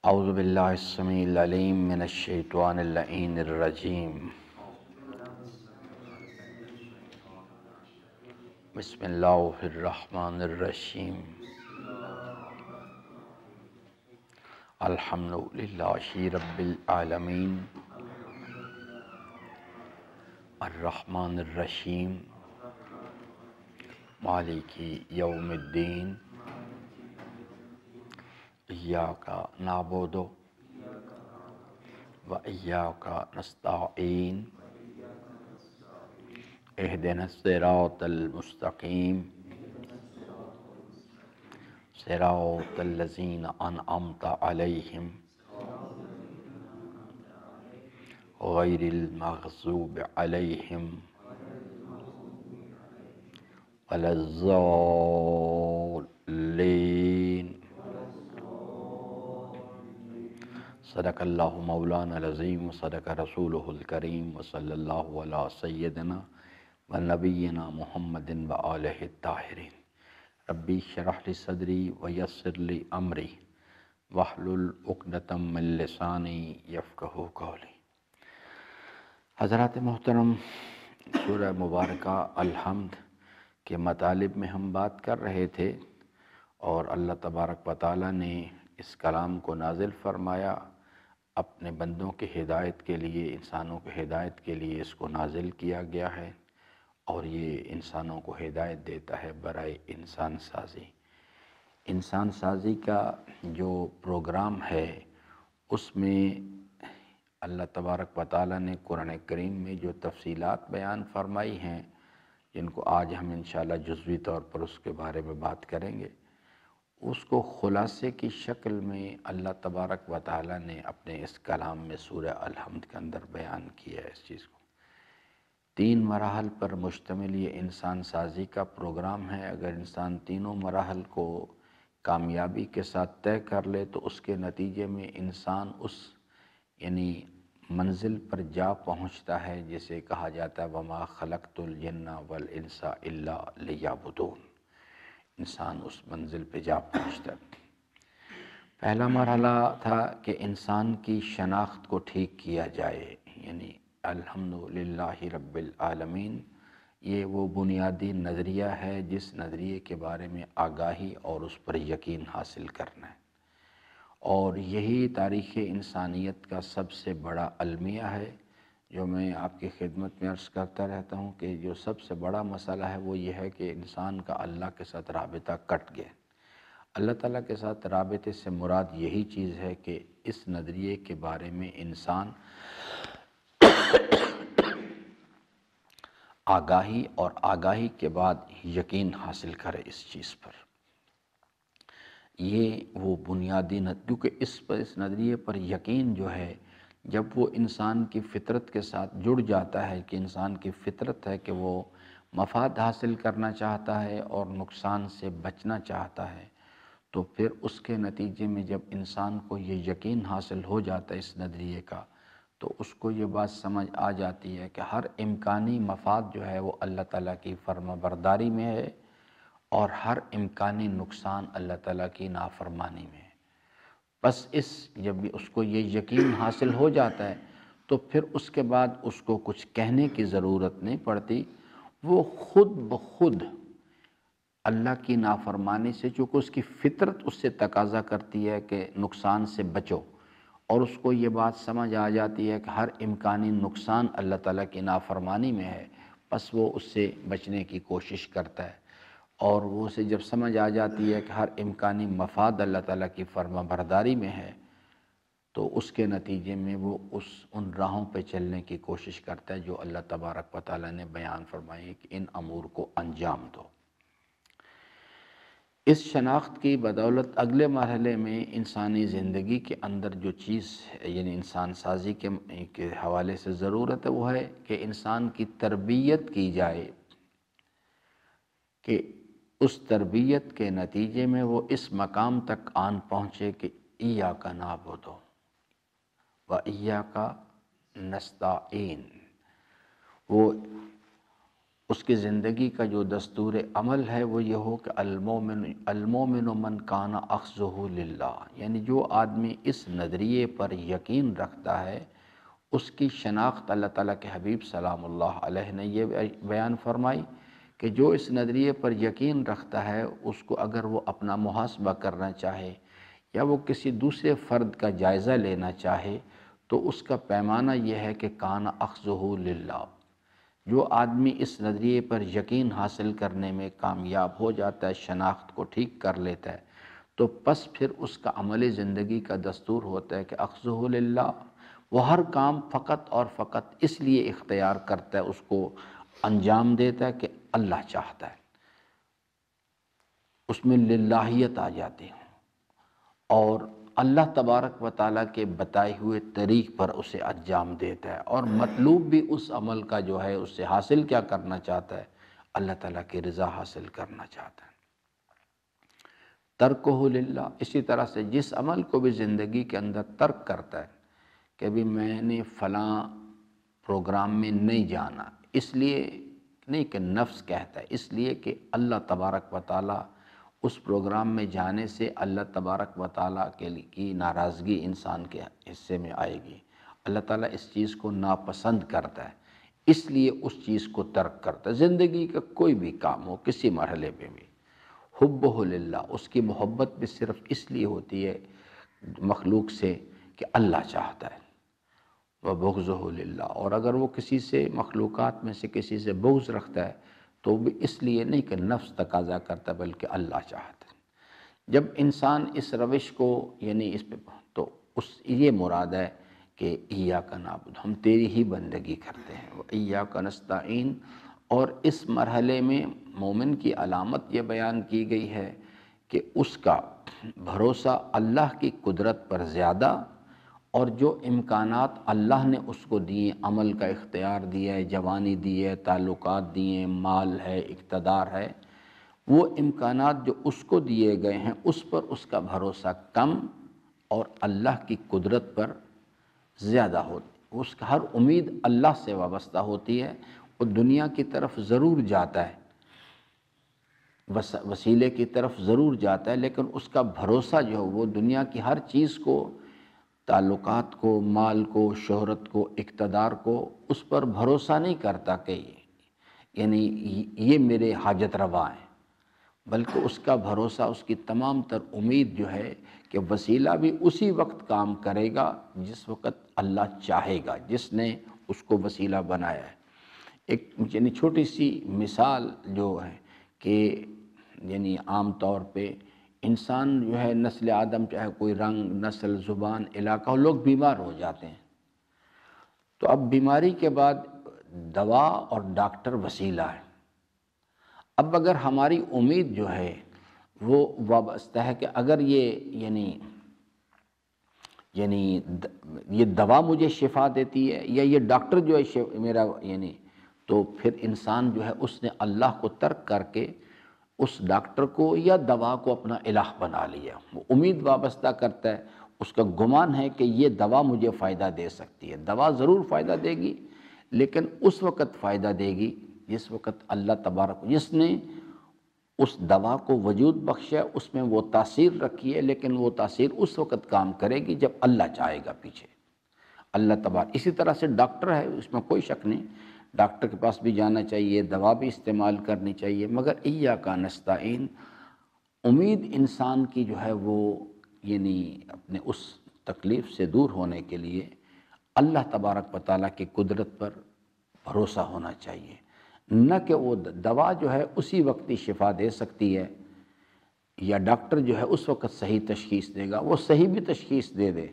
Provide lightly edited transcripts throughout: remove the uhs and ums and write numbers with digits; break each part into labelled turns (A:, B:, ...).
A: اعوذ باللہ السمیع العلیم من الشیطان اللعین الرجیم بسم اللہ الرحمن الرحیم الحمدللہ رب العالمین الرحمن الرحیم مالک یوم الدین ایاک نعبد و ایاک نستعین اہدنا الصراط المستقیم صراط الذین انعمت علیہم غیر المغضوب علیہم ولا الضالین۔ صدق اللہ مولانا العظیم صدق رسولہ الکریم وصلی اللہ علی سیدنا و نبینا محمد و آلہ الطاہرین۔ ربی اشرح لی صدری ویسر لی امری واحلل عقدۃ من لسانی یفقہوا قولی۔ حضرات محترم، سورہ مبارکہ الحمد کے مطالب میں ہم بات کر رہے تھے، اور اللہ تبارک و تعالیٰ نے اس کلام کو نازل فرمایا اپنے بندوں کی ہدایت کے لیے، انسانوں کی ہدایت کے لیے اس کو نازل کیا گیا ہے، اور یہ انسانوں کو ہدایت دیتا ہے برائے انسان سازی۔ انسان سازی کا جو پروگرام ہے اس میں اللہ تبارک و تعالیٰ نے قرآن کریم میں جو تفصیلات بیان فرمائی ہیں، جن کو آج ہم انشاءاللہ جزوی طور پر اس کے بارے میں بات کریں گے، اس کو خلاصے کی شکل میں اللہ تبارک و تعالیٰ نے اپنے اس کلام میں سورہ الحمد کے اندر بیان کیا ہے۔ اس چیز کو 3 مراحل پر مشتمل یہ انسان سازی کا پروگرام ہے۔ اگر انسان تینوں مراحل کو کامیابی کے ساتھ طے کر لے تو اس کے نتیجے میں انسان اس منزل پر جا پہنچتا ہے جسے کہا جاتا ہے وَمَا خَلَقْتُ الْجِنَّ وَالْإِنسَ إِلَّا لِيَعْبُدُونِ۔ انسان اس منزل پہ جا پہنچتا ہے۔ پہلا مرحلہ تھا کہ انسان کی شناخت کو ٹھیک کیا جائے، یعنی الحمدللہ رب العالمین، یہ وہ بنیادی نظریہ ہے جس نظریے کے بارے میں آگاہی اور اس پر یقین حاصل کرنا ہے، اور یہی تاریخ انسانیت کا سب سے بڑا المیہ ہے، جو میں آپ کی خدمت میں عرض کرتا رہتا ہوں کہ جو سب سے بڑا مسئلہ ہے وہ یہ ہے کہ انسان کا اللہ کے ساتھ رابطہ کٹ گیا۔ اللہ تعالیٰ کے ساتھ رابطے سے مراد یہی چیز ہے کہ اس نظریے کے بارے میں انسان آگاہی اور آگاہی کے بعد یقین حاصل کرے اس چیز پر۔ یہ وہ بنیادی کیونکہ اس نظریے پر یقین جو ہے، جب وہ انسان کی فطرت کے ساتھ جڑ جاتا ہے کہ انسان کی فطرت ہے کہ وہ مفاد حاصل کرنا چاہتا ہے اور نقصان سے بچنا چاہتا ہے، تو پھر اس کے نتیجے میں جب انسان کو یہ یقین حاصل ہو جاتا ہے اس نظریے کا، تو اس کو یہ بات سمجھ آ جاتی ہے کہ ہر امکانی مفاد جو ہے وہ اللہ تعالیٰ کی فرما برداری میں ہے، اور ہر امکانی نقصان اللہ تعالیٰ کی نافرمانی میں ہے۔ بس جب بھی اس کو یہ یقین حاصل ہو جاتا ہے تو پھر اس کے بعد اس کو کچھ کہنے کی ضرورت نہیں پڑتی، وہ خود بخود اللہ کی نافرمانی سے، چونکہ اس کی فطرت اس سے تقاضا کرتی ہے کہ نقصان سے بچو، اور اس کو یہ بات سمجھ آ جاتی ہے کہ ہر امکانی نقصان اللہ تعالیٰ کی نافرمانی میں ہے، بس وہ اس سے بچنے کی کوشش کرتا ہے، اور وہ اسے جب سمجھ آ جاتی ہے کہ ہر امکانی مفاد اللہ تعالیٰ کی فرما برداری میں ہے، تو اس کے نتیجے میں وہ ان راہوں پہ چلنے کی کوشش کرتا ہے جو اللہ تبارک و تعالیٰ نے بیان فرمائی کہ ان امور کو انجام دو۔ اس شناخت کی بدولت اگلے مرحلے میں انسانی زندگی کے اندر جو چیز یعنی انسان سازی کے حوالے سے ضرورت ہے، وہ ہے کہ انسان کی تربیت کی جائے، کہ اس تربیت کے نتیجے میں وہ اس مقام تک آن پہنچے کہ ایاک نعبد و ایاک نستعین۔ وہ اس کی زندگی کا جو دستور عمل ہے وہ یہ ہو کہ المومن من کان اخذہ للہ، یعنی جو آدمی اس نظریے پر یقین رکھتا ہے اس کی شناخت اللہ تعالیٰ کے حبیب سلام اللہ علیہ نے یہ بیان فرمائی کہ جو اس نظریے پر یقین رکھتا ہے اس کو اگر وہ اپنا محاسبہ کرنا چاہے یا وہ کسی دوسرے فرد کا جائزہ لینا چاہے تو اس کا پیمانہ یہ ہے کہ کان اخذہ للہ۔ جو آدمی اس نظریے پر یقین حاصل کرنے میں کامیاب ہو جاتا ہے، شناخت کو ٹھیک کر لیتا ہے، تو پس پھر اس کا عمل زندگی کا دستور ہوتا ہے کہ اخذہ للہ، وہ ہر کام فقط اور فقط اس لیے اختیار کرتا ہے، اس کو انجام دیتا ہے کہ اللہ چاہتا ہے، اس میں للہیت آ جاتی ہے اور اللہ تبارک و تعالیٰ کے بتائے ہوئے طریق پر اسے انجام دیتا ہے، اور مطلوب بھی اس عمل کا جو ہے اس سے حاصل کیا کرنا چاہتا ہے، اللہ تعالیٰ کی رضا حاصل کرنا چاہتا ہے۔ ترکہ للہ، اسی طرح سے جس عمل کو بھی زندگی کے اندر ترک کرتا ہے کہ بھی میں نے فلاں پروگرام میں نہیں جانا، اس لیے نہیں کہ نفس کہتا ہے، اس لیے کہ اللہ تبارک و تعالیٰ اس پروگرام میں جانے سے اللہ تبارک و تعالیٰ کی ناراضگی انسان کے حصے میں آئے گی، اللہ تعالیٰ اس چیز کو ناپسند کرتا ہے، اس لیے اس چیز کو ترک کرتا ہے۔ زندگی کا کوئی بھی کام ہو کسی مرحلے پہ بھی، حبہ للہ، اس کی محبت بھی صرف اس لیے ہوتی ہے مخلوق سے کہ اللہ چاہتا ہے، وبغضہ للہ، اور اگر وہ کسی سے مخلوقات میں سے کسی سے بغض رکھتا ہے تو بھی اس لیے نہیں کہ نفس تقاضا کرتا بلکہ اللہ چاہتا ہے۔ جب انسان اس روش کو یعنی اس پہ تو یہ مراد ہے کہ ایاک نعبد، ہم تیری ہی بندگی کرتے ہیں، وایاک نستعین، اور اس مرحلے میں مومن کی علامت یہ بیان کی گئی ہے کہ اس کا بھروسہ اللہ کی قدرت پر زیادہ، اور جو امکانات اللہ نے اس کو دیے، عمل کا اختیار دیا ہے، جوانی دی ہے، تعلقات دیے، مال ہے، اقتدار ہے، وہ امکانات جو اس کو دیے گئے ہیں اس پر اس کا بھروسہ کم اور اللہ کی قدرت پر زیادہ ہوتی، اس کا ہر امید اللہ سے وابستہ ہوتی ہے، وہ دنیا کی طرف ضرور جاتا ہے، وسیلے کی طرف ضرور جاتا ہے، لیکن اس کا بھروسہ جو ہے وہ دنیا کی ہر چیز کو، تعلقات کو، مال کو، شہرت کو، اقتدار کو، اس پر بھروسہ نہیں کرتا کہ یعنی یہ میرے حاجت روا ہیں، بلکہ اس کا بھروسہ، اس کی تمام تر امید جو ہے کہ وسیلہ بھی اسی وقت کام کرے گا جس وقت اللہ چاہے گا، جس نے اس کو وسیلہ بنایا ہے۔ ایک یعنی چھوٹی سی مثال جو ہے کہ یعنی عام طور پہ انسان جو ہے نسل آدم، چاہے کوئی رنگ، نسل، زبان، علاقہ ہو، لوگ بیمار ہو جاتے ہیں، تو اب بیماری کے بعد دوا اور ڈاکٹر وسیلہ ہے۔ اب اگر ہماری امید جو ہے وہ وابستہ ہے کہ اگر یہ یہ دوا مجھے شفا دیتی ہے یا یہ ڈاکٹر جو ہے میرا تو پھر انسان جو ہے اس نے اللہ کو ترک کر کے اس ڈاکٹر کو یا دوا کو اپنا الہ بنا لیا، وہ امید وابستہ کرتا ہے، اس کا گمان ہے کہ یہ دوا مجھے فائدہ دے سکتی ہے۔ دوا ضرور فائدہ دے گی، لیکن اس وقت فائدہ دے گی جس وقت اللہ تبارک، جس نے اس دوا کو وجود بخشا، اس میں وہ تاثیر رکھی ہے، لیکن وہ تاثیر اس وقت کام کرے گی جب اللہ چاہے گا پیچھے، اللہ تبارک۔ اسی طرح سے ڈاکٹر ہے، اس میں کوئی شک نہیں، ڈاکٹر کے پاس بھی جانا چاہیے، دوا بھی استعمال کرنی چاہیے، مگر ایاک نستعین، امید انسان کی جو ہے وہ اپنے اس تکلیف سے دور ہونے کے لیے اللہ تبارک و تعالیٰ کی قدرت پر بھروسہ ہونا چاہیے، نہ کہ وہ دوا جو ہے اسی وقت ہی شفا دے سکتی ہے، یا ڈاکٹر جو ہے اس وقت صحیح تشخیص دے گا، وہ صحیح بھی تشخیص دے دے،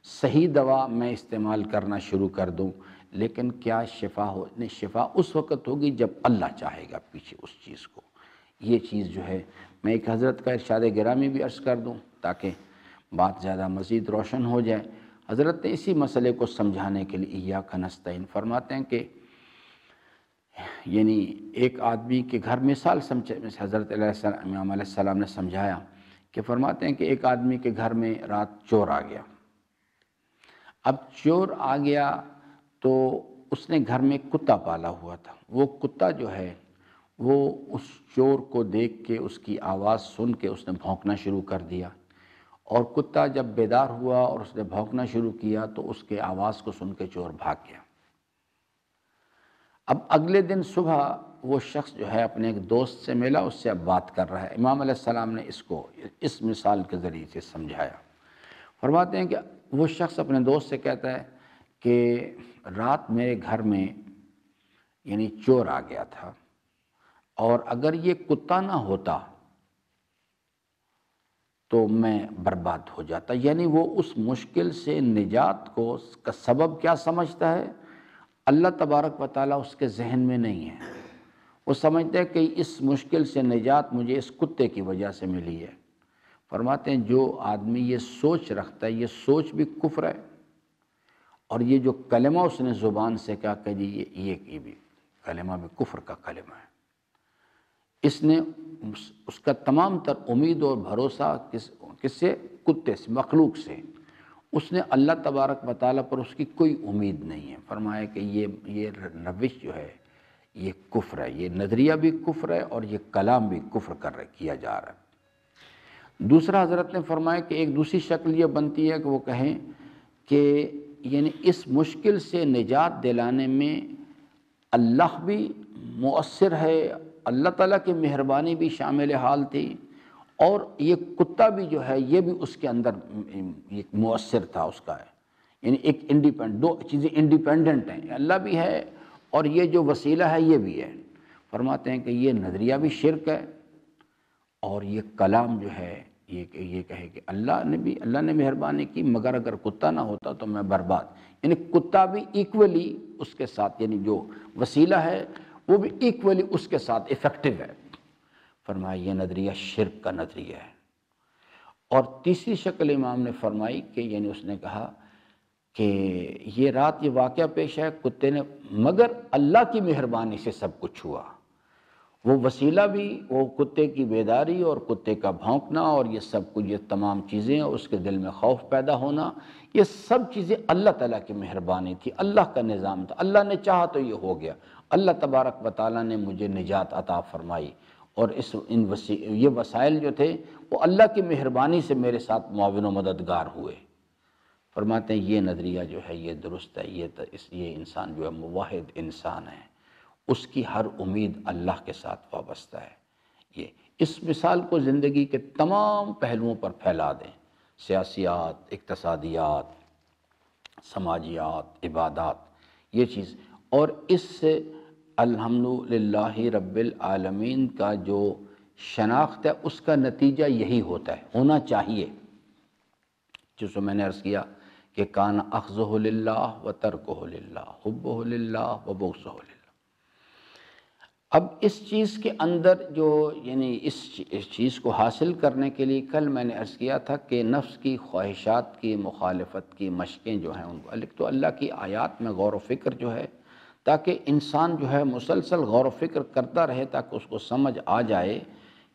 A: صحیح دوا میں استعمال کرنا شروع کر دوں، لیکن کیا شفا ہو؟ نہیں، شفا اس وقت ہوگی جب اللہ چاہے گا پیچھے اس چیز کو۔ یہ چیز جو ہے، میں ایک حضرت کا ارشاد گرامی بھی عرض کر دوں تاکہ بات زیادہ مزید روشن ہو جائے۔ حضرت نے اسی مسئلے کو سمجھانے کے لیے ایاک نستعین فرماتے ہیں کہ ایک آدمی کے گھر مثال حضرت امام علیہ السلام نے سمجھایا کہ فرماتے ہیں کہ ایک آدمی کے گھر میں رات چور آ گیا۔ اب چور آ گیا تو اس نے گھر میں کتا پالا ہوا تھا، وہ کتا جو ہے وہ اس چور کو دیکھ کے، اس کی آواز سن کے اس نے بھونکنا شروع کر دیا، اور کتا جب بیدار ہوا اور اس نے بھونکنا شروع کیا تو اس کے آواز کو سن کے چور بھاگ گیا۔ اب اگلے دن صبح وہ شخص جو ہے اپنے ایک دوست سے ملا، اس سے اب بات کر رہا ہے۔ امام علیہ السلام نے اس کو اس مثال کے ذریعے سے سمجھایا۔ فرماتے ہیں کہ وہ شخص اپنے دوست سے کہتا ہے کہ رات میرے گھر میں یعنی چور آ گیا تھا، اور اگر یہ کتا نہ ہوتا تو میں برباد ہو جاتا۔ یعنی وہ اس مشکل سے نجات کو کا سبب کیا سمجھتا ہے؟ اللہ تبارک و تعالیٰ اس کے ذہن میں نہیں ہے۔ وہ سمجھتے ہیں کہ اس مشکل سے نجات مجھے اس کتے کی وجہ سے ملی ہے۔ فرماتے ہیں جو آدمی یہ سوچ رکھتا ہے، یہ سوچ بھی کفر ہے، اور یہ جو کلمہ اس نے زبان سے کہا کہ جی یہ بھی کلمہ بھی کفر کا کلمہ ہے۔ اس نے اس کا تمام تر امید اور بھروسہ کس سے؟ کتے سے، مخلوق سے۔ اس نے اللہ تبارک و تعالیٰ پر اس کی کوئی امید نہیں ہے۔ فرمایا کہ یہ روش جو ہے یہ کفر ہے، یہ نظریہ بھی کفر ہے، اور یہ کلام بھی کفر کیا جا رہا ہے۔ دوسرا حضرت نے فرمایا کہ ایک دوسری شکل یہ بنتی ہے کہ وہ کہیں کہ یعنی اس مشکل سے نجات دلانے میں اللہ بھی مؤثر ہے، اللہ تعالیٰ کی مہربانی بھی شامل حال تھی، اور یہ کتا بھی جو ہے یہ بھی اس کے اندر ایک مؤثر تھا اس کا ہے۔ یعنی ایک دو چیزیں انڈیپینڈنٹ ہیں، اللہ بھی ہے اور یہ جو وسیلہ ہے یہ بھی ہے۔ فرماتے ہیں کہ یہ نظریہ بھی شرک ہے، اور یہ کلام جو ہے یہ کہے کہ اللہ نے مہربانی کی، مگر اگر کتا نہ ہوتا تو میں برباد۔ یعنی کتا بھی ایکولی اس کے ساتھ، یعنی جو وسیلہ ہے وہ بھی ایکولی اس کے ساتھ افیکٹو ہے۔ فرمایا یہ نظریہ شرک کا نظریہ ہے۔ اور تیسری شکل امام نے فرمائی کہ یعنی اس نے کہا کہ یہ رات یہ واقعہ پیش ہے، کتے نے، مگر اللہ کی مہربانی سے سب کچھ ہوا۔ وہ وسیلہ بھی، وہ کتے کی بیداری اور کتے کا بھونکنا اور یہ سب کچھ، یہ تمام چیزیں، اس کے دل میں خوف پیدا ہونا، یہ سب چیزیں اللہ تعالیٰ کی مہربانی تھی، اللہ کا نظام تھا۔ اللہ نے چاہا تو یہ ہو گیا۔ اللہ تبارک و تعالیٰ نے مجھے نجات عطا فرمائی، اور یہ وسائل جو تھے وہ اللہ کی مہربانی سے میرے ساتھ معاون و مددگار ہوئے۔ فرماتے ہیں یہ نظریہ جو ہے یہ درست ہے، یہ انسان جو ہے موحد انسان ہے، اس کی ہر امید اللہ کے ساتھ وابستہ ہے۔ یہ اس مثال کو زندگی کے تمام پہلوؤں پر پھیلا دیں، سیاسیات، اقتصادیات، سماجیات، عبادات، یہ چیز، اور اس سے الحمدللہ رب العالمین کا جو شناخت ہے اس کا نتیجہ یہی ہوتا ہے، ہونا چاہیے، جسے میں نے عرض کیا کہ کان اخذہ للہ و ترکہ للہ، حبہ للہ و بغضہ للہ۔ اب اس چیز کے اندر جو یعنی اس چیز کو حاصل کرنے کے لیے کل میں نے عرض کیا تھا کہ نفس کی خواہشات کی مخالفت کی مشقیں جو ہیں ان کو تو اللہ کی آیات میں غور و فکر جو ہے، تاکہ انسان جو ہے مسلسل غور و فکر کرتا رہے، تاکہ اس کو سمجھ آ جائے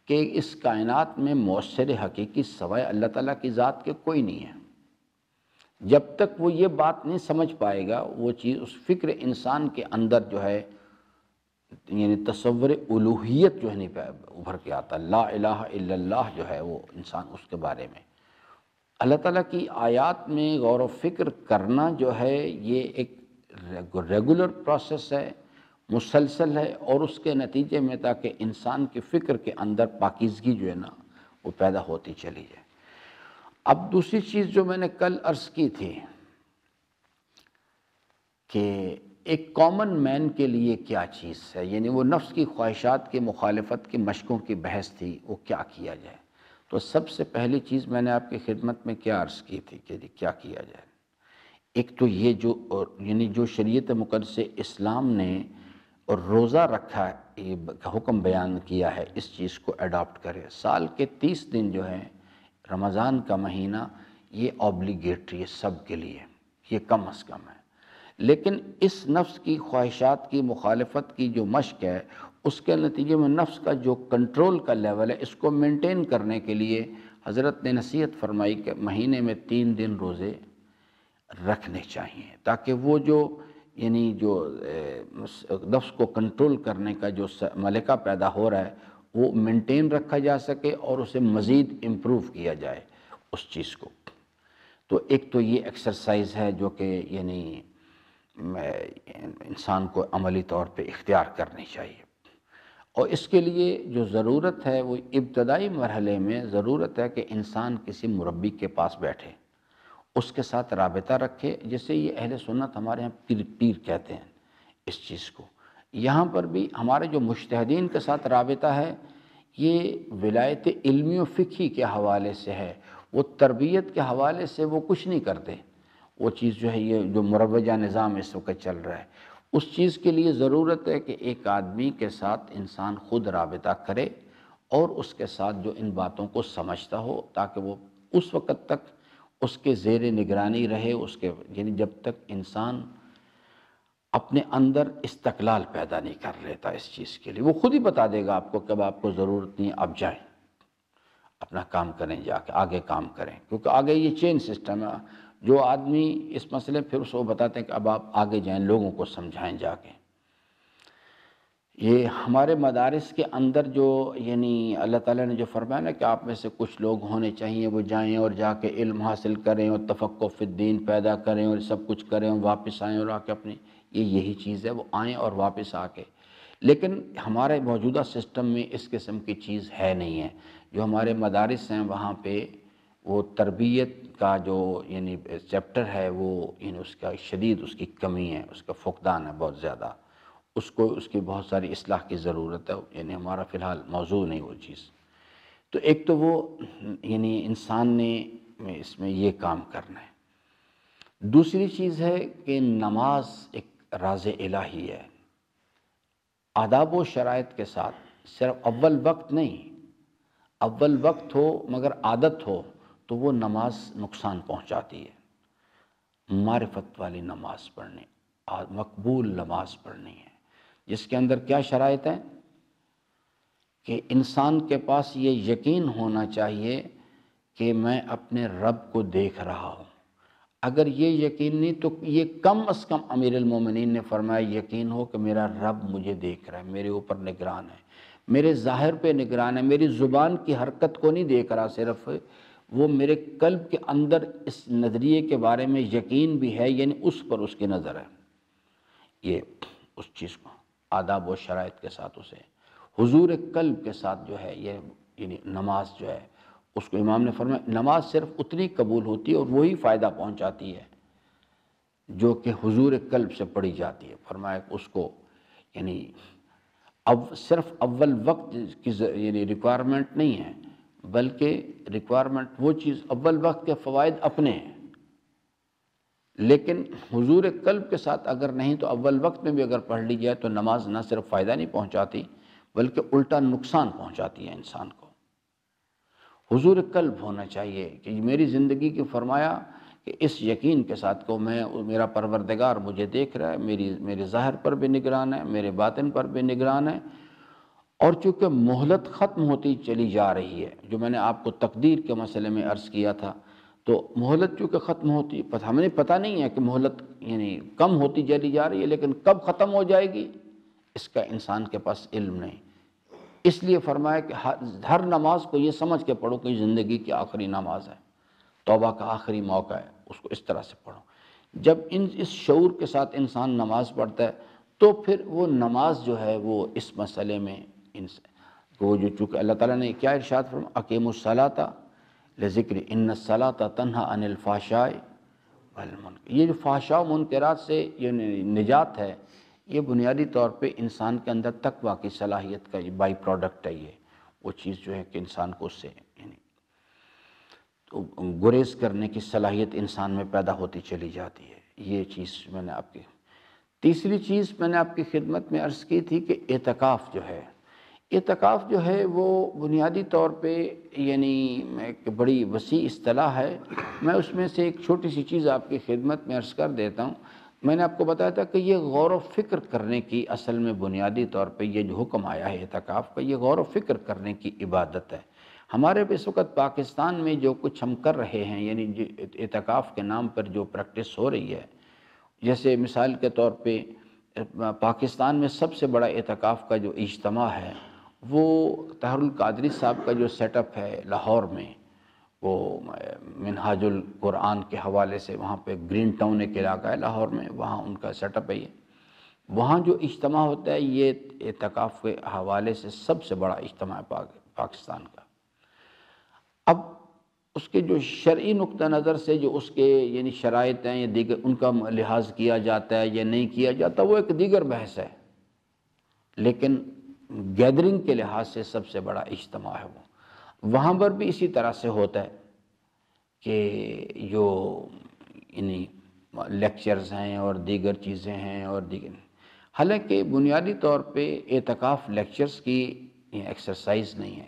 A: کہ اس کائنات میں مؤثر حقیقی سوائے اللہ تعالیٰ کی ذات کے کوئی نہیں ہے۔ جب تک وہ یہ بات نہیں سمجھ پائے گا، وہ چیز، اس فکر انسان کے اندر جو ہے یعنی تصور الوہیت جو ہے نہیں ابھر کے آتا، لا الہ الا اللہ جو ہے وہ انسان اس کے بارے میں اللہ تعالیٰ کی آیات میں غور و فکر کرنا جو ہے یہ ایک ریگولر پروسیس ہے، مسلسل ہے، اور اس کے نتیجے میں تاکہ انسان کے فکر کے اندر پاکیزگی جو ہے نا وہ پیدا ہوتی چلی جائے۔ اب دوسری چیز جو میں نے کل عرض کی تھی کہ ایک کامن مین کے لیے کیا چیز ہے، یعنی وہ نفس کی خواہشات کی مخالفت کی مشقوں کی بحث تھی، وہ کیا کیا جائے۔ تو سب سے پہلی چیز میں نے آپ کی خدمت میں کیا عرض کی تھی کہ کیا کیا جائے۔ ایک تو یہ جو شریعت مقدس اسلام نے روزہ رکھا ہے، یہ حکم بیان کیا ہے، اس چیز کو اڈاپٹ کرے۔ سال کے 30 دن جو ہے رمضان کا مہینہ یہ اوبلیگیٹری ہے سب کے لیے، یہ کم از کم ہے، لیکن اس نفس کی خواہشات کی مخالفت کی جو مشق ہے، اس کے نتیجے میں نفس کا جو کنٹرول کا لیول ہے، اس کو مینٹین کرنے کے لیے حضرت نے نصیحت فرمائی کہ مہینے میں 3 دن روزے رکھنے چاہیے، تاکہ وہ جو یعنی جو نفس کو کنٹرول کرنے کا جو ملکہ پیدا ہو رہا ہے وہ مینٹین رکھا جا سکے اور اسے مزید امپروو کیا جائے اس چیز کو۔ تو ایک تو یہ ایکسرسائز ہے جو کہ یعنی انسان کو عملی طور پہ اختیار کرنی چاہیے، اور اس کے لیے جو ضرورت ہے وہ ابتدائی مرحلے میں ضرورت ہے کہ انسان کسی مربی کے پاس بیٹھے، اس کے ساتھ رابطہ رکھے، جسے یہ اہل سنت ہمارے ہاں پیر کہتے ہیں اس چیز کو۔ یہاں پر بھی ہمارے جو مجتہدین کے ساتھ رابطہ ہے یہ ولایت علمی و فقہی کے حوالے سے ہے، وہ تربیت کے حوالے سے وہ کچھ نہیں کرتے۔ وہ چیز جو ہے یہ جو مروجہ نظام اس وقت چل رہا ہے، اس چیز کے لیے ضرورت ہے کہ ایک آدمی کے ساتھ انسان خود رابطہ کرے اور اس کے ساتھ جو ان باتوں کو سمجھتا ہو، تاکہ وہ اس وقت تک اس کے زیر نگرانی رہے، اس کے یعنی جب تک انسان اپنے اندر استقلال پیدا نہیں کر لیتا اس چیز کے لیے۔ وہ خود ہی بتا دے گا آپ کو کب آپ کو ضرورت نہیں، آپ جائیں اپنا کام کریں، جا کے آگے کام کریں، کیونکہ آگے یہ چین سسٹم ہے۔ جو آدمی اس مسئلے پھر اس کو بتاتے ہیں کہ اب آپ آگے جائیں، لوگوں کو سمجھائیں جا کے۔ یہ ہمارے مدارس کے اندر جو یعنی اللہ تعالیٰ نے جو فرمایا نا کہ آپ میں سے کچھ لوگ ہونے چاہیے وہ جائیں اور جا کے علم حاصل کریں اور تفقہ فی الدین پیدا کریں اور سب کچھ کریں اور واپس آئیں اور آ کے اپنی یہی چیز ہے، وہ آئیں اور واپس آ کے۔ لیکن ہمارے موجودہ سسٹم میں اس قسم کی چیز ہے نہیں ہے۔ جو ہمارے مدارس ہیں وہاں پہ وہ تربیت کا جو یعنی چیپٹر ہے وہ یعنی اس کا شدید اس کی کمی ہے، اس کا فقدان ہے بہت زیادہ، اس کی بہت ساری اصلاح کی ضرورت ہے، یعنی ہمارا فی الحال موضوع نہیں وہ چیز۔ تو ایک تو وہ یعنی انسان نے اس میں یہ کام کرنا ہے۔ دوسری چیز ہے کہ نماز ایک راز الہی ہے، آداب و شرائط کے ساتھ، صرف اول وقت نہیں، اول وقت ہو مگر عادت ہو تو وہ نماز نقصان پہنچاتی ہے۔ معرفت والی نماز پڑھنی، مقبول نماز پڑھنی ہے، جس کے اندر کیا شرائط ہیں کہ انسان کے پاس یہ یقین ہونا چاہیے کہ میں اپنے رب کو دیکھ رہا ہوں۔ اگر یہ یقین نہیں تو یہ کم از کم امیر المومنین نے فرمایا یقین ہو کہ میرا رب مجھے دیکھ رہا ہے، میرے اوپر نگران ہے، میرے ظاہر پہ نگران ہے، میری زبان کی حرکت کو نہیں دیکھ رہا صرف، وہ میرے قلب کے اندر اس نظریے کے بارے میں یقین بھی ہے، یعنی اس پر اس کی نظر ہے۔ یہ اس چیز کو آداب و شرائط کے ساتھ اسے حضور قلب کے ساتھ جو ہے یہ یعنی نماز جو ہے اس کو امام نے فرمایا نماز صرف اتنی قبول ہوتی ہے اور وہی فائدہ پہنچاتی ہے جو کہ حضور قلب سے پڑھی جاتی ہے۔ فرمایا کہ اس کو یعنی اب صرف اول وقت کی یعنی ریکوائرمنٹ نہیں ہے، بلکہ ریکوائرمنٹ وہ چیز اول وقت کے فوائد اپنے ہیں، لیکن حضور قلب کے ساتھ اگر نہیں تو اول وقت میں بھی اگر پڑھ لی جائے تو نماز نہ صرف فائدہ نہیں پہنچاتی بلکہ الٹا نقصان پہنچاتی ہے انسان کو۔ حضور قلب ہونا چاہیے کہ میری زندگی کی فرمایا کہ اس یقین کے ساتھ کو میں میرا پروردگار مجھے دیکھ رہا ہے، میرے ظاہر پر بھی نگران ہے، میرے باطن پر بھی نگران ہے، اور چونکہ مہلت ختم ہوتی چلی جا رہی ہے، جو میں نے آپ کو تقدیر کے مسئلے میں عرض کیا تھا، تو مہلت چونکہ ختم ہوتی ہمیں پتہ نہیں ہے کہ مہلت یعنی کم ہوتی چلی جا رہی ہے، لیکن کب ختم ہو جائے گی اس کا انسان کے پاس علم نہیں۔ اس لیے فرمایا کہ ہر نماز کو یہ سمجھ کے پڑھو کہ زندگی کی آخری نماز ہے، توبہ کا آخری موقع ہے، اس کو اس طرح سے پڑھو۔ جب اس شعور کے ساتھ انسان نماز پڑھتا ہے تو پھر وہ نماز جو ہے وہ اس مسئلے میں وہ جو چونکہ اللہ تعالیٰ نے کیا ارشاد فرمایا اقیموا الصلاۃ لذکر ان الصلاۃ تنہی عن الفحشاء والمنکر۔ یہ جو فحشاء و منکرات سے یہ نجات ہے یہ بنیادی طور پہ انسان کے اندر تقویٰ کی صلاحیت کا بائی پروڈکٹ ہے، یہ وہ چیز جو ہے کہ انسان کو اس سے یعنی تو گریز کرنے کی صلاحیت انسان میں پیدا ہوتی چلی جاتی ہے۔ یہ چیز میں نے آپ کی تیسری چیز میں نے آپ کی خدمت میں عرض کی تھی کہ اعتکاف جو ہے، اعتکاف جو ہے وہ بنیادی طور پہ یعنی ایک بڑی وسیع اصطلاح ہے۔ میں اس میں سے ایک چھوٹی سی چیز آپ کی خدمت میں عرض کر دیتا ہوں۔ میں نے آپ کو بتایا تھا کہ یہ غور و فکر کرنے کی اصل میں بنیادی طور پہ یہ جو حکم آیا ہے اعتکاف کا، یہ غور و فکر کرنے کی عبادت ہے۔ ہمارے اس وقت پاکستان میں جو کچھ ہم کر رہے ہیں یعنی اعتکاف کے نام پر جو پریکٹس ہو رہی ہے جیسے مثال کے طور پہ پاکستان میں سب سے بڑا اعتکاف کا جو اجتماع ہے وہ طاہر القادری صاحب کا جو سیٹ اپ ہے لاہور میں، وہ منہاج القرآن کے حوالے سے، وہاں پہ گرین ٹاؤن ایک علاقہ ہے لاہور میں، وہاں ان کا سیٹ اپ ہے یہ، وہاں جو اجتماع ہوتا ہے یہ اعتکاف کے حوالے سے سب سے بڑا اجتماع ہے پاکستان کا۔ اب اس کے جو شرعی نقطہ نظر سے جو اس کے یعنی شرائط ہیں یا دیگر ان کا لحاظ کیا جاتا ہے یا نہیں کیا جاتا وہ ایک دیگر بحث ہے، لیکن گیدرنگ کے لحاظ سے سب سے بڑا اجتماع ہے وہ۔ وہاں پر بھی اسی طرح سے ہوتا ہے کہ جو یعنی لیکچرز ہیں اور دیگر چیزیں ہیں اور دیگر، حالانکہ بنیادی طور پہ اعتکاف لیکچرز کی ایکسرسائز نہیں ہے،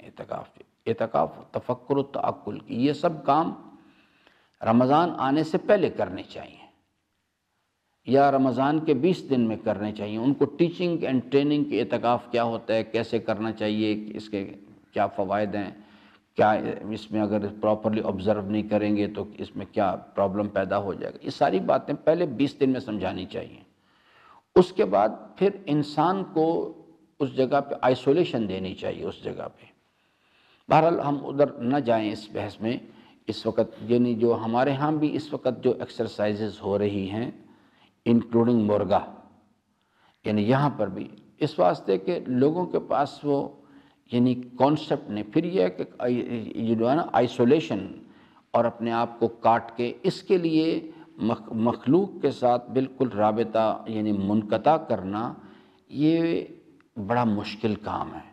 A: اعتکاف تفکر و تعقل کی، یہ سب کام رمضان آنے سے پہلے کرنے چاہیے یا رمضان کے 20 دن میں کرنے چاہیے۔ ان کو ٹیچنگ اینڈ ٹریننگ کے اعتکاف کیا ہوتا ہے، کیسے کرنا چاہیے، اس کے کیا فوائد ہیں، کیا اس میں اگر پراپرلی آبزرو نہیں کریں گے تو اس میں کیا پرابلم پیدا ہو جائے گا، یہ ساری باتیں پہلے 20 دن میں سمجھانی چاہیے۔ اس کے بعد پھر انسان کو اس جگہ پہ آئسولیشن دینی چاہیے اس جگہ پہ۔ بہرحال ہم ادھر نہ جائیں اس بحث میں اس وقت، یعنی جو ہمارے ہاں بھی اس وقت جو ایکسرسائزز ہو رہی ہیں انکلوڈنگ مرگا، یعنی یہاں پر بھی اس واسطے کہ لوگوں کے پاس وہ یعنی کانسیپٹ نہیں، پھر یہ ہے کہ یہ جو ہے نا آئسولیشن اور اپنے آپ کو کاٹ کے، اس کے لیے مخلوق کے ساتھ بالکل رابطہ یعنی منقطع کرنا، یہ بڑا مشکل کام ہے،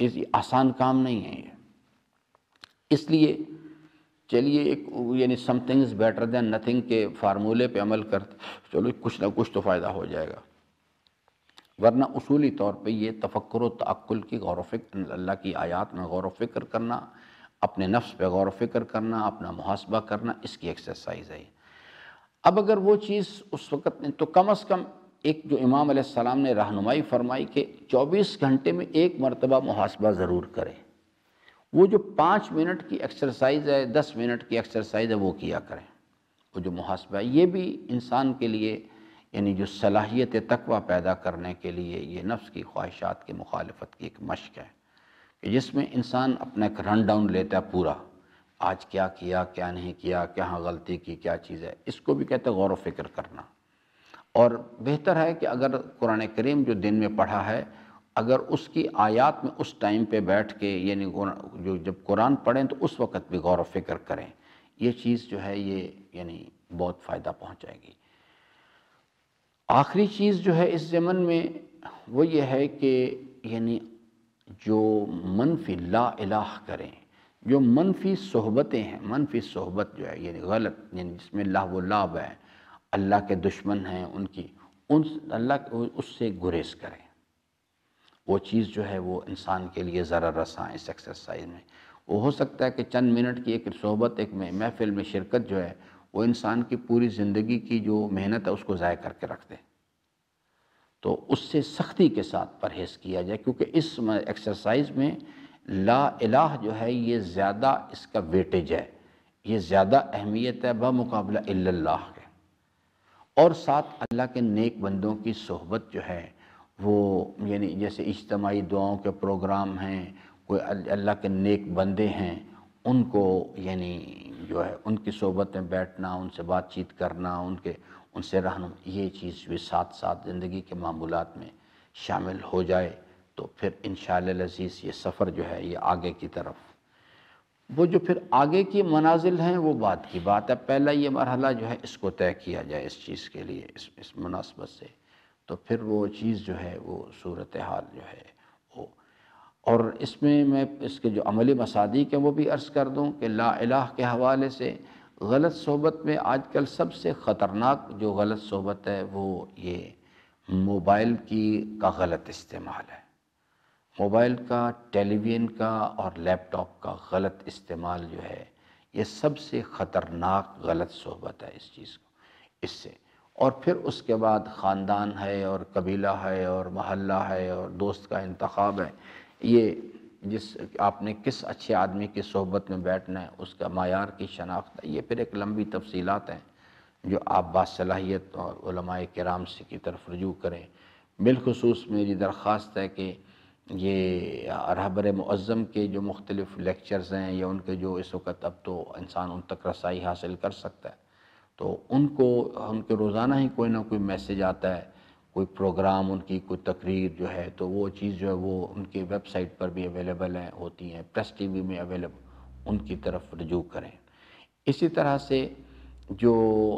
A: یہ آسان کام نہیں ہے یہ۔ اس لیے چلیے ایک یعنی some things better than nothing کے فارمولے پہ عمل کرتے، چلو کچھ نہ کچھ تو فائدہ ہو جائے گا، ورنہ اصولی طور پہ یہ تفکر و تعقل کی غور و فکر، اللہ کی آیات میں غور و فکر کرنا، اپنے نفس پہ غور و فکر کرنا، اپنا محاسبہ کرنا، اس کی ایکسرسائز ہے۔ اب اگر وہ چیز اس وقت نہیں تو کم از کم ایک جو امام علیہ السلام نے رہنمائی فرمائی کہ 24 گھنٹے میں ایک مرتبہ محاسبہ ضرور کریں، وہ جو 5 منٹ کی ایکسرسائز ہے، 10 منٹ کی ایکسرسائز ہے، وہ کیا کریں۔ وہ جو محاسبہ ہے یہ بھی انسان کے لیے یعنی جو صلاحیت تقویٰ پیدا کرنے کے لیے یہ نفس کی خواہشات کی مخالفت کی ایک مشق ہے، کہ جس میں انسان اپنا ایک رن ڈاؤن لیتا ہے پورا، آج کیا کیا، کیا نہیں کیا، کہاں غلطی کی، کیا چیز ہے، اس کو بھی کہتے ہیں غور و فکر کرنا۔ اور بہتر ہے کہ اگر قرآن کریم جو دن میں پڑھا ہے، اگر اس کی آیات میں اس ٹائم پہ بیٹھ کے یعنی جو جب قرآن پڑھیں تو اس وقت بھی غور و فکر کریں، یہ چیز جو ہے یہ یعنی بہت فائدہ پہنچائے گی۔ آخری چیز جو ہے اس ضمن میں وہ یہ ہے کہ یعنی جو منفی لا الہ کریں، جو منفی صحبتیں ہیں، منفی صحبت جو ہے یعنی غلط، یعنی جس میں لا و لعب ہے، اللہ کے دشمن ہیں اللہ اس سے گریز کریں۔ وہ چیز جو ہے وہ انسان کے لیے ضرر رساں اس ایکسرسائز میں، وہ ہو سکتا ہے کہ چند منٹ کی ایک صحبت، ایک محفل میں شرکت جو ہے وہ انسان کی پوری زندگی کی جو محنت ہے اس کو ضائع کر کے رکھ دے۔ تو اس سے سختی کے ساتھ پرہیز کیا جائے، کیونکہ اس ایکسرسائز میں لا الہ جو ہے یہ زیادہ اس کا ویٹیج ہے، یہ زیادہ اہمیت ہے بمقابلہ الا اللہ کے، اور ساتھ اللہ کے نیک بندوں کی صحبت جو ہے وہ یعنی جیسے اجتماعی دعاؤں کے پروگرام ہیں، کوئی اللہ کے نیک بندے ہیں، ان کو یعنی جو ہے ان کی صحبت میں بیٹھنا، ان سے بات چیت کرنا، ان سے رہنمائی، یہ چیز بھی ساتھ ساتھ زندگی کے معمولات میں شامل ہو جائے تو پھر انشاءاللہ العزیز یہ سفر جو ہے یہ آگے کی طرف، وہ جو پھر آگے کی منازل ہیں وہ بات کی بات ہے، پہلا یہ مرحلہ جو ہے اس کو طے کیا جائے اس چیز کے لیے، اس مناسبت سے، تو پھر وہ چیز جو ہے وہ صورتحال جو ہے وہ، اور اس میں اس کے جو عملی مصادیق ہیں وہ بھی عرض کر دوں کہ لا الہ کے حوالے سے غلط صحبت میں آج کل سب سے خطرناک جو غلط صحبت ہے وہ یہ موبائل کا غلط استعمال ہے، موبائل کا، ٹیلی ویژن کا اور لیپ ٹاپ کا غلط استعمال جو ہے یہ سب سے خطرناک غلط صحبت ہے اس چیز کو، اس سے، اور پھر اس کے بعد خاندان ہے اور قبیلہ ہے اور محلہ ہے اور دوست کا انتخاب ہے، یہ آپ نے کس اچھے آدمی کی صحبت میں بیٹھنا ہے، اس کا معیار کی شناخت ہے، یہ پھر ایک لمبی تفصیلات ہیں جو آپ باصلاحیت اور علماء کرام سے کی طرف رجوع کریں۔ بالخصوص میری درخواست ہے کہ یہ رہبر معظم کے جو مختلف لیکچرز ہیں یا ان کے جو اس وقت اب تو انسان ان تک رسائی حاصل کر سکتا ہے، تو ان کے روزانہ ہی کوئی نہ کوئی میسیج آتا ہے، کوئی پروگرام، ان کی کوئی تقریر جو ہے، تو وہ چیز جو ہے وہ ان کی ویب سائٹ پر بھی اویلیبل ہیں، ہوتی ہیں، پریس ٹی وی میں اویلیبل، ان کی طرف رجوع کریں۔ اسی طرح سے جو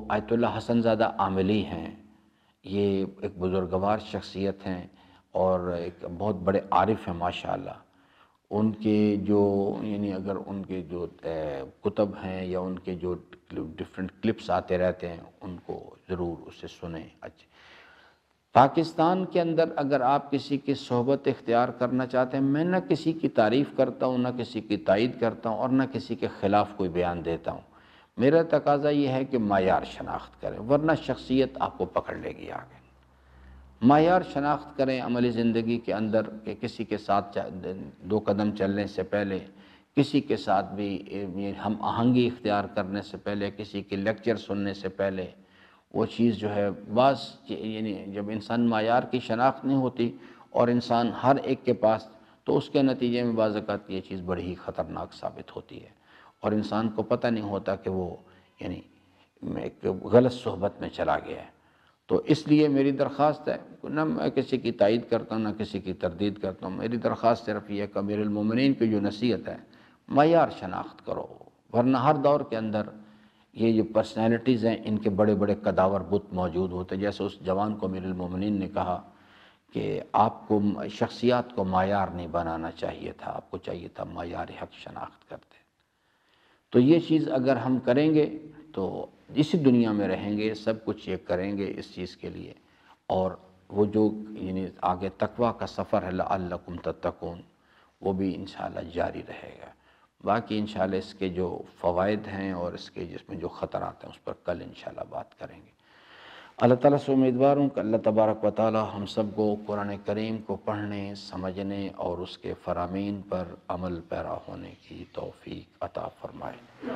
A: آیت اللہ حسن زادہ عاملی ہیں، یہ ایک بزرگوار شخصیت ہیں اور ایک بہت بڑے عارف ہیں ماشاءاللہ۔ ان کے جو یعنی اگر ان کے جو کتب ہیں یا ان کے جو ڈیفرنٹ کلپس آتے رہتے ہیں، ان کو ضرور اسے سنیں۔ اچھا، پاکستان کے اندر اگر آپ کسی کی صحبت اختیار کرنا چاہتے ہیں، میں نہ کسی کی تعریف کرتا ہوں، نہ کسی کی تائید کرتا ہوں، اور نہ کسی کے خلاف کوئی بیان دیتا ہوں۔ میرا تقاضا یہ ہے کہ معیار شناخت کریں، ورنہ شخصیت آپ کو پکڑ لے گی آگے۔ معیار شناخت کریں عملی زندگی کے اندر کہ کسی کے ساتھ دو قدم چلنے سے پہلے، کسی کے ساتھ بھی ہم آہنگی اختیار کرنے سے پہلے، کسی کے لیکچر سننے سے پہلے، وہ چیز جو ہے بعض یعنی جب انسان معیار کی شناخت نہیں ہوتی اور انسان ہر ایک کے پاس، تو اس کے نتیجے میں بعض اوقات یہ چیز بڑی ہی خطرناک ثابت ہوتی ہے اور انسان کو پتہ نہیں ہوتا کہ وہ یعنی ایک غلط صحبت میں چلا گیا ہے۔ تو اس لیے میری درخواست ہے، نہ میں کسی کی تائید کرتا ہوں نہ کسی کی تردید کرتا ہوں، میری درخواست صرف یہ ہے کہ امیر المومنین کی جو نصیحت ہے، معیار شناخت کرو، ورنہ ہر دور کے اندر یہ جو پرسنالٹیز ہیں، ان کے بڑے بڑے قداور بت موجود ہوتے، جیسے اس جوان کو امیر المومنین نے کہا کہ آپ کو شخصیات کو معیار نہیں بنانا چاہیے تھا، آپ کو چاہیے تھا معیار حق شناخت کرتے۔ تو یہ چیز اگر ہم کریں گے تو اسی دنیا میں رہیں گے، سب کچھ یہ کریں گے اس چیز کے لیے، اور وہ جو یعنی آگے تقویٰ کا سفر ہے لعلکم تتقون، وہ بھی انشاءاللہ جاری رہے گا۔ باقی انشاءاللہ اس کے جو فوائد ہیں اور اس کے جس میں جو خطرات ہیں اس پر کل انشاءاللہ بات کریں گے۔ اللہ تعالیٰ سے امیدوار ہوں کہ اللہ تبارک و تعالیٰ ہم سب کو قرآن کریم کو پڑھنے، سمجھنے اور اس کے فرامین پر عمل پیرا ہونے کی توفیق عطا فرمائے۔